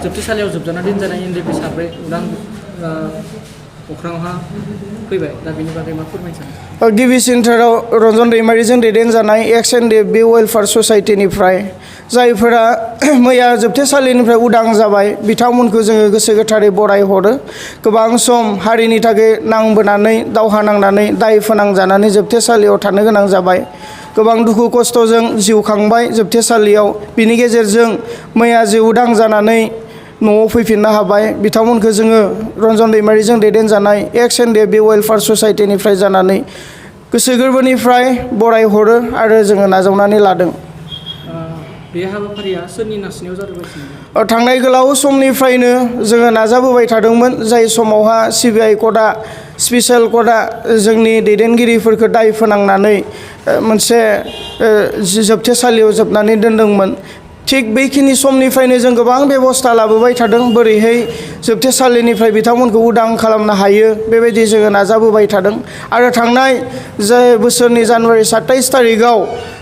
जोबथेसालियाव जोबजाना दोनजानाय एनडिएफबि साब्रै उदां अख्राङावहा फैबाय दा बेनि बागै मा फोरमायनो सानो? गिबि सेन्टाराव रन्जन दैमारिजों दैदेनजानाय एक्स एनडिएफबि वेलफेयार ससाइटिनिफ्राय जायफोरा मैया जोबथेसालिनिफ्राय उदां जाबाय बिथांमोनखौ जोङो गोसो गोथारै बराय हरो। गोबां सम हारिनि थाखाय नांबोनानै दावहा नांनानै दाय फोनांजानानै जोबथेसालियाव थानो गोनां जाबाय। गोबां दुखु खस्थ'जों जिउ खांबाय जोबथेसालियाव। बिनि गेजेरजों मैया जे उदां जानानै न'आव फैफिननो हाबाय बिथांमोनखौ जोङो रन्जन दैमारिजों दैदेनजानाय एक्स एनडिएफबि वेलफेयार ससाइटिनिफ्राय जानानै गोसो गोरबोनिफ्राय बराय हरो आरो जोङो नाजावनानै लादों। बे हाबाफारिया सोरनि नारसिननायाव जादोंमोन? थांनाय गोलाव समनिफ्रायनो जोङो नाजाबोबाय थादोंमोन। जाय समावहा सिबिआइ कर्टआ स्पेसियेल कर्टआ जोंनि दैदेनगिरिफोरखौ दाय फोनांनानै मोनसे जोबथेसालियाव जोबनानै दोनदोंमोन। थिग बेखिनि समनिफ्रायनो जों गोबां बेबस्था लाबोबाय थादों बोरैहाय जोबथेसालिनिफ्राय बिथांमोनखौ उदां खालामनो हायो बेबायदि जोङो नाजाबोबाय थादों। आरो थांनाय बोसोरनि जानुवारि 27 थारिखआव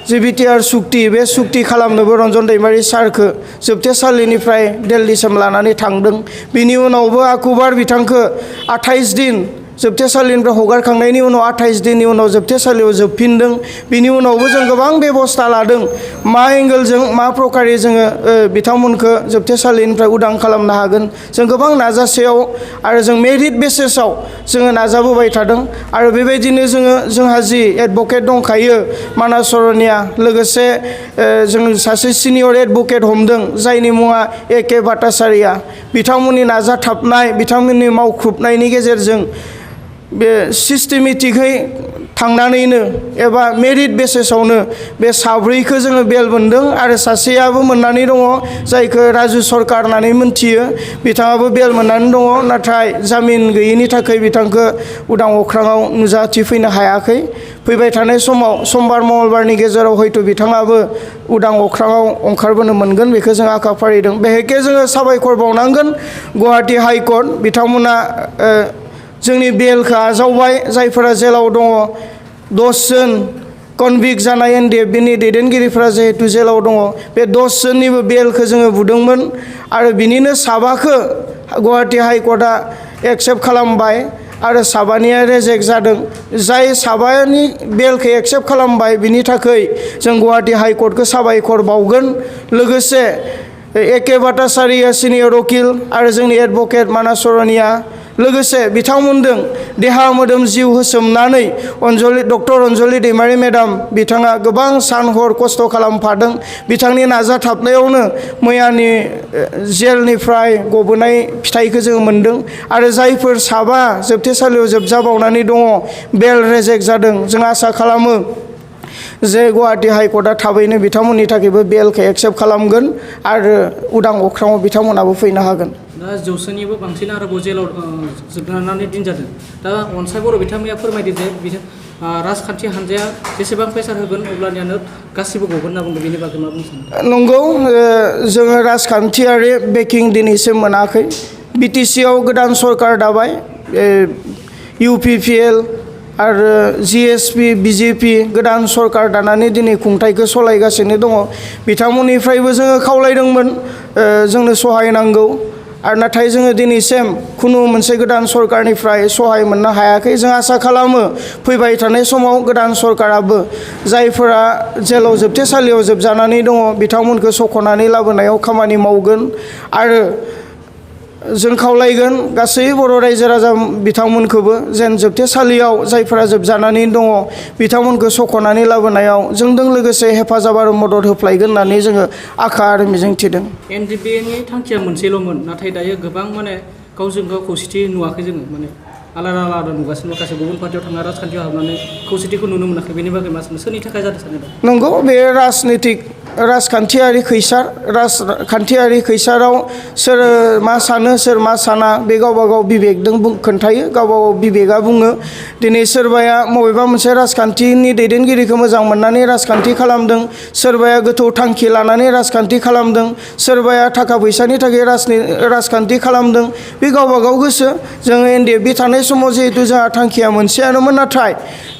जे बिटिआर सुक्ति बे सुक्ति खालामनोबो रन्जन दैमारि सारखौ जोबथेसालिनिफ्राय दिल्लीसिम लानानै थांदों। बिनि उनावबो आकुबार बिथांखौ 28 दिन जोबथेसालिनिफ्राय हगारखांनायनि उनाव 28 दिननि उनाव जोबथेसालियाव जोबफिनदों। बिनि उनावबो जों गोबां बेबस्था लादों मा एंगेलजों मा प्रकारै जोङो बिथांमोनखौ जोबथेसालिनिफ्राय उदां खालामनो हागोन। जों गोबां नाजासेयाव आरो जों मेरिट बेसिसाव जोङो नाजाबोबाय थादों। आरो बेबायदिनो जोंहा जि एडभकेट दंखायो मानास सरनिया लोगोसे जों सासे सिनियर एडभकेट हमदों जायनि मुङा ए.के. भट्टाचार्या। बिथांमोननि नाजाथाबनाय बिथांमोननि मावख्रुबनायनि गेजेरजों बे सिस्टेमेटिकै थांनानैनो एबा मेरिट बेसिसावनो बे साब्रैखौ जोङो बेल मोनदों आरो सासेयाबो मोननानै दङ जायखौ राजु सरकार होननानै मोनथियो बिथाङाबो बेल मोननानै दङ। नाथाय जामिन गैयिनि थाखाय बिथांखौ उदां अख्राङाव नुजाथिफैनो हायाखै। फैबाय थानाय समाव समबार मंगलबारनि गेजेराव हयथ' बिथाङाबो उदां अख्राङाव ओंखारबोनो मोनगोन बेखौ जों आखा फारिदों। बेहेखे जोङो साबायखर बावनांगोन गुवाहाटि हाइकर्ट बिथांमोना जोंनि बेलखौ आजावबाय। जायफोरा जेलाव दङ 10 जन कनभिक्ट जानाय एनडिएफबिनि दैदेनगिरिफोरा जिहेतु जेलाव दङ बे 10 जननिबो बेलखौ जोङो बुदोंमोन आरो बिनिनो साबाखौ गुवाहाटि हाइकर्टआ एक्सेप्ट खालामबाय आरो साबानिया रेजेक्ट जादों। जाय साबानि बेलखौ एक्सेप्ट खालामबाय बिनि थाखाय जों गुवाहाटि हाइकर्टखौ साबायखर बावगोन। लोगोसे ए.के. भट्टाचार्या सिनियर वकिल आरो जोंनि एडभकेट मानास सरनिया लोगोसे बिथांमोनजों देहा मोदोम जिउ होसोमनानै डक्टर अनजलि दैमारि मेडाम बिथाङा गोबां सान हर खस्थ' खालामफादों। बिथांनि नाजाथाबनायावनो मैयानि जेलनिफ्राय गबोनाय फिथाइखौ जों मोन्दों। आरो जायफोर साबा जोबथेसालियाव जोबजाबावनानै दङ बेल रेजेक्ट जादों जों आसा खालामो जे गुवाहाटि हाइकर्टआ थाबैनो बिथांमोननि थाखायबो बेलखौ एक्सेप्ट खालामगोन आरो उदां अख्राङाव बिथांमोनाबो फैनो हागोन। दा 100निबो बांसिन आरोबाव जेलाव जोबनानै दिन जादों। दा अनसाय बर' बिथांमोना फोरमायदों जे राजखान्थि हान्जाया जेसेबां प्रेसार होगोन अब्लानियानो गासिबो गगोन होनना बुंदों। बेनि बागै मा बुंनो सानो? नंगौ जोङो राजखान्थियारि बेकिं दिनैसिम मोनाखै। बिटिसिआव गोदान सरकार दाबाय UPPL आरो GSP BJP गोदान सरकार दानानै दिनै खुंथायखौ सलायगासिनो दङ। बिथांमोननिफ्रायबो जोङो खावलायदोंमोन जोंनो सहाय नांगौ आरो नाथाय जोङो दिनैसिम खुनु मोनसे गोदान सरकारनिफ्राय सहाय मोननो हायाखै। जों आसा खालामो फैबाय थानाय समाव गोदान सरकाराबो जायफोरा जेलाव जोबथेसालियाव जोबजानानै दङ बिथांमोनखौ सख'नानै लाबोनायाव खामानि मावगोन। आरो जों खावलायगोन गासै बर' रायजो राजा बिथांमोनखौबो जेन जोबथेसालियाव जायफोरा जोबजानानै दङ बिथांमोनखौ सख'नानै लाबोनायाव जोंजों लोगोसे हेफाजाब आरो मदद होफ्लायगोन होननानै जोङो आखा आरो मिजिं थिदों। एनडिएफबिनि थांखिया मोनसेल'मोन नाथाय दायो गोबां गावजों गाव खौसेथि नुवाखै जोङो आलादा आलादा नुगासिनो माखासे गुबुन पार्टियाव थांना राजखान्थियाव हाबनानै खौसेथिखौ नुनो मोनाखै। बेनि बागै मा सानो? सोरनि थाखाय जादों सानो? नंगौ बे राजखान्थियारि खैसाराव सोर मा सानो सोर मा साना बे गावबा गाव बिबेकजों खोन्थायो गावबा गाव बिबेकआ बुङो। दिनै सोरबाया बबेबा मोनसे राजखान्थिनि दैदेनगिरिखौ मोजां मोननानै राजखान्थि खालामदों, सोरबाया गोथौ थांखि लानानै राजखान्थि खालामदों, सोरबाया थाखा फैसानि थाखाय राजखान्थि खालामदों। बे गावबा गाव गोसो। जोङो एनडिएफबि थानाय समाव जिहेतु जोंहा थांखिया मोनसेयानोमोन नाथाय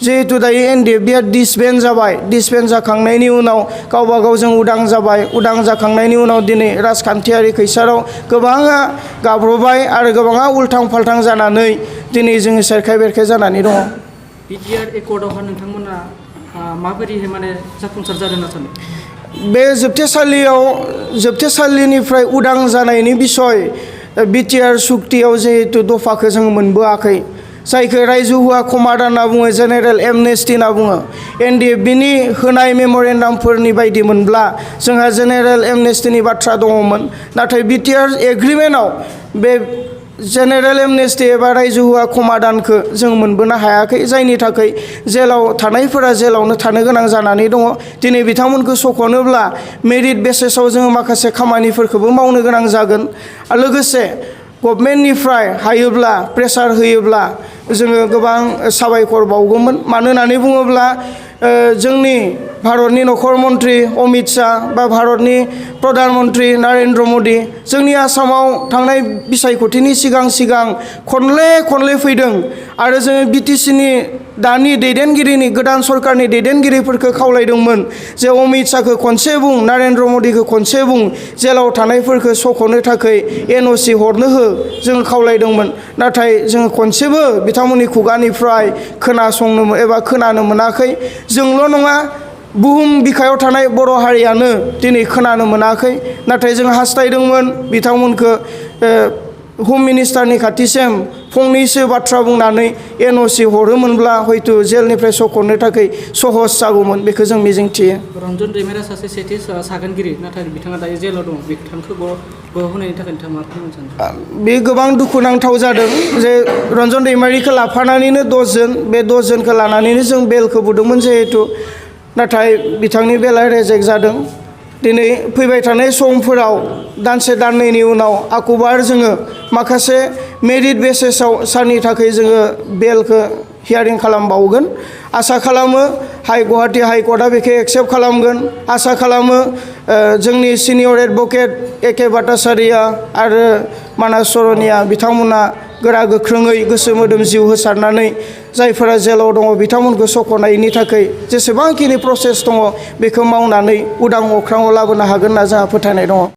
जिहेतु दायो एनडिएफबिया डिसबेन्ड जाबाय। डिसबेन्ड जाखांनायनि उनाव गावबा गाव जों जों उदां जाबाय उदां जाखांनायनि उनाव दिनै राजखान्थियारि खैसाराव गोबाङा गाब्रबाय आरो गोबाङा उल्थां फाल्थां जानानै दिनै जोङो सेरखाय बेरखाय जानानै दङ। बिटिआर एकर्डआवहा नोंथांमोना माबायदिहाय माने जाफुंसार जादों होनना सानो? बे जोबथेसालिनिफ्राय उदां जानायनि बिसय बिटिआर सुक्तियाव जिहेतु दफाखौ जों मोनबोआखै जायखौ रायजो हुआ कमान्ड होनना बुङो जेनेरेल एमनेस्टि होनना बुङो एनडिएफबिनि होनाय मेम'रेन्डामफोरनि बायदि मोनब्ला जोंहा जेनेरेल एमनेस्टिनि बाथ्रा दङमोन नाथाय बिटिआर एग्रिमेन्टआव बे जेनेरेल एमनेस्टि एबा रायजो हुआ कमान्डखौ जों मोनबोनो हायाखै जायनि थाखाय जेलाव थानायफोरा जेलावनो थानो गोनां जानानै दङ। दिनै बिथांमोनखौ सख'नोब्ला मेरिट बेसिसाव जोङो माखासे खामानिफोरखौबो मावनो गोनां जागोन आरो लोगोसे गभर्नमेन्टनिफ्राय हायोब्ला प्रेसार होयोब्ला जोङो गोबां साबायखर बावगौमोन मानो होननानै बुङोब्ला जोंनि भारतनि नखर मन्त्रि अमित शाह बा भारतनि प्रधान मन्त्रि नरेन्द्र मदि जोंनि आसामाव थांनाय बिसायख'थिनि सिगां खनले फैदों आरो जोङो बिटिसिनि दानि दैदेनगिरिनि गोदान सरकारनि दैदेनगिरिफोरखौ खावलायदोंमोन जे अमित शाहखौ खनसे बुं नरेन्द्र मदिखौ खनसे बुं जेलाव थानायफोरखौ सख'नो थाखाय एनअसि हरनो हो जोङो खावलायदोंमोन नाथाय जोङो खनसेबो बिथांमोननि खुगानिफ्राय खोनानो मोनाखै। जोंल' नङा बुहुम बिखायाव थानाय बर' हारियानो दिनै खोनानो मोनाखै नाथाय जों हास्थायदोंमोन बिथांमोनखौ हम मिनिस्टारनि खाथिसिम फंनैसो बाथ्रा बुंनानै एनअसि हरोमोनब्ला हयथ' जेलनिफ्राय सख'नो थाखाय सहज जागौमोन बेखौ जों मिजिंथियो। रन्जन दैमारिया सासे सेथि सागानगिरि नाथाय बिथाङा दायो जेलाव दङ बिथांखौ ग'आव होनायनि थाखाय नोंथाङा मा फोरमायनो सानो? बे गोबां दुखुनांथाव जादों जे रन्जन दैमारिखौ लाफानानैनो 10 जन बे 10 जनखौ लानानैनो जों बेलखौ बुदोंमोन जिहेतु नाथाय बिथांनि बेला रेजेक्ट जादों। दिनै फैबाय थानाय समफोराव दानसे दाननैनि उनाव आखुबार जोङो माखासे मेरिट बेसिसाव सारनि थाखाय जोङो बेलखौ हियारिं खालामबावगोन आसा खालामो गुवाहाटी हाइकर्टआ बेखौ एक्सेप्ट खालामगोन आसा खालामो जोंनि सिनियर एडभकेट एके भट्टाचार्या आरो मानास सरनिया बिथांमोना गोरा गोख्रोङै गोसो मोदोम जिउ होसारनानै जायफोरा जेलाव दङ बिथांमोनखौ सख'नायनि थाखाय जेसेबांखिनि प्रसेस दङ बेखौ मावनानै उदां अख्राङाव लाबोनो हागोन होनना जोंहा फोथायनाय दङ।